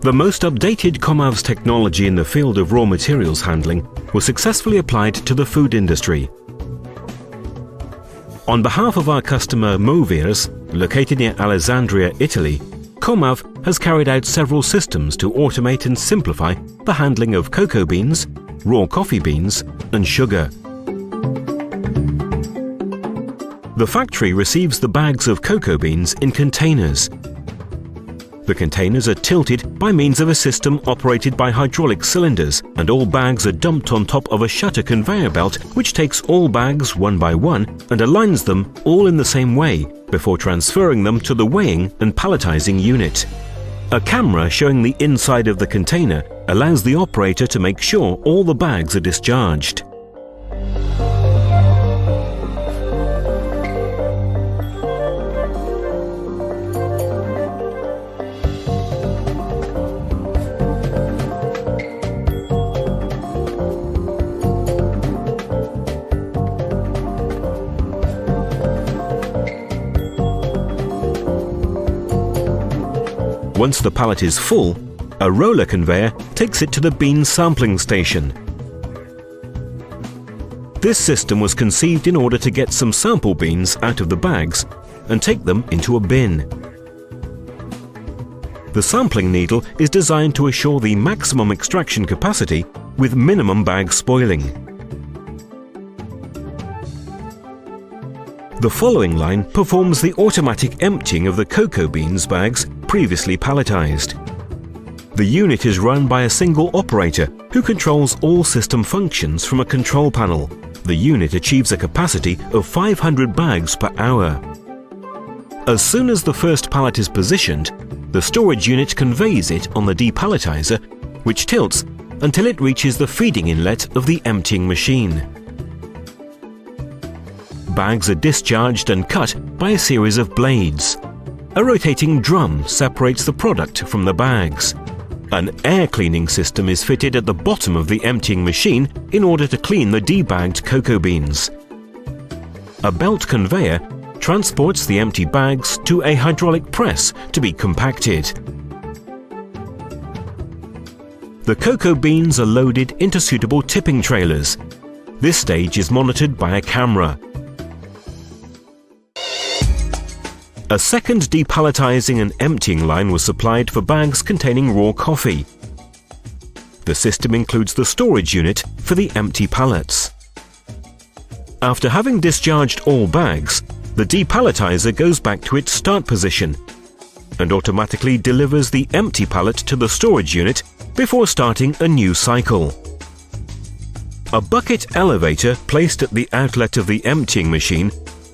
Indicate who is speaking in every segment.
Speaker 1: The most updated Comav's technology in the field of raw materials handling was successfully applied to the food industry. On behalf of our customer Moviers, located near Alessandria, Italy, Comav has carried out several systems to automate and simplify the handling of cocoa beans, raw coffee beans, and sugar. The factory receives the bags of cocoa beans in containers. The containers are tilted by means of a system operated by hydraulic cylinders, and all bags are dumped on top of a shutter conveyor belt which takes all bags one by one and aligns them all in the same way before transferring them to the weighing and palletizing unit. A camera showing the inside of the container allows the operator to make sure all the bags are discharged. Once the pallet is full, a roller conveyor takes it to the bean sampling station. This system was conceived in order to get some sample beans out of the bags and take them into a bin. The sampling needle is designed to assure the maximum extraction capacity with minimum bag spoiling. The following line performs the automatic emptying of the cocoa beans bags previously palletized. The unit is run by a single operator who controls all system functions from a control panel. The unit achieves a capacity of 500 bags per hour. As soon as the first pallet is positioned, the storage unit conveys it on the depalletizer, which tilts until it reaches the feeding inlet of the emptying machine. Bags are discharged and cut by a series of blades. A rotating drum separates the product from the bags. An air cleaning system is fitted at the bottom of the emptying machine in order to clean the debagged cocoa beans. A belt conveyor transports the empty bags to a hydraulic press to be compacted. The cocoa beans are loaded into suitable tipping trailers. This stage is monitored by a camera. A second depalletizing and emptying line was supplied for bags containing raw coffee. The system includes the storage unit for the empty pallets. After having discharged all bags, the depalletizer goes back to its start position and automatically delivers the empty pallet to the storage unit before starting a new cycle. A bucket elevator placed at the outlet of the emptying machine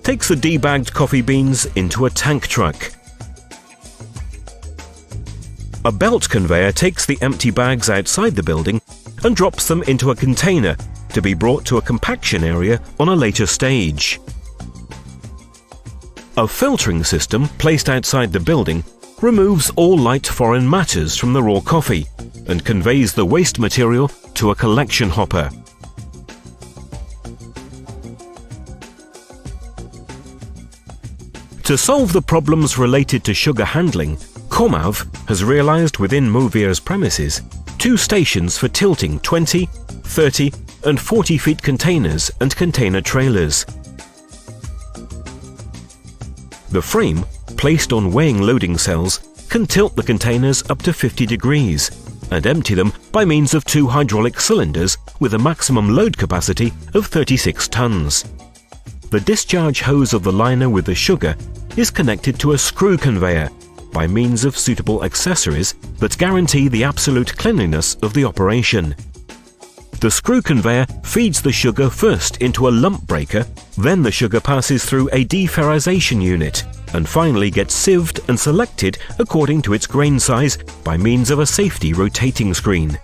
Speaker 1: takes the debagged coffee beans into a tank truck. A belt conveyor takes the empty bags outside the building and drops them into a container to be brought to a compaction area on a later stage. A filtering system placed outside the building removes all light foreign matters from the raw coffee and conveys the waste material to a collection hopper. To solve the problems related to sugar handling, Comav has realized within Movier's premises 2 stations for tilting 20, 30 and 40 feet containers and container trailers. The frame, placed on weighing loading cells, can tilt the containers up to 50 degrees and empty them by means of 2 hydraulic cylinders with a maximum load capacity of 36 tons. The discharge hose of the liner with the sugar is connected to a screw conveyor by means of suitable accessories that guarantee the absolute cleanliness of the operation. The screw conveyor feeds the sugar first into a lump breaker, then the sugar passes through a deferrization unit and finally gets sieved and selected according to its grain size by means of a safety rotating screen.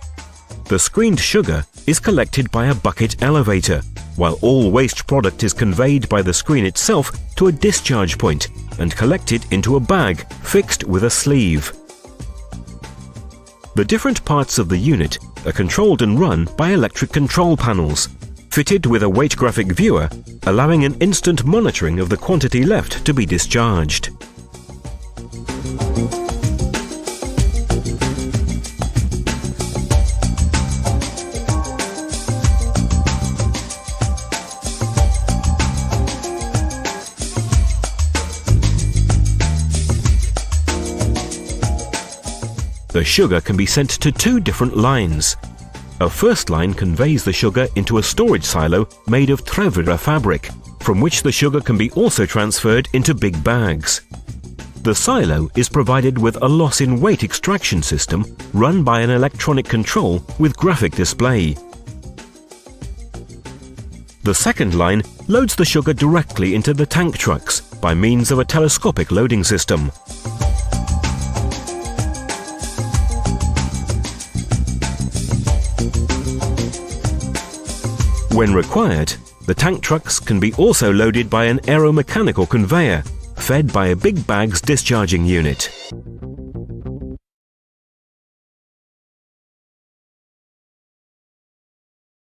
Speaker 1: The screened sugar is collected by a bucket elevator, while all waste product is conveyed by the screen itself to a discharge point and collected into a bag fixed with a sleeve. The different parts of the unit are controlled and run by electric control panels, fitted with a weight graphic viewer, allowing an instant monitoring of the quantity left to be discharged. The sugar can be sent to two different lines. A first line conveys the sugar into a storage silo made of trevira fabric, from which the sugar can be also transferred into big bags. The silo is provided with a loss-in-weight extraction system run by an electronic control with graphic display. The second line loads the sugar directly into the tank trucks by means of a telescopic loading system. When required, the tank trucks can be also loaded by an aeromechanical conveyor, fed by a big bag's discharging unit.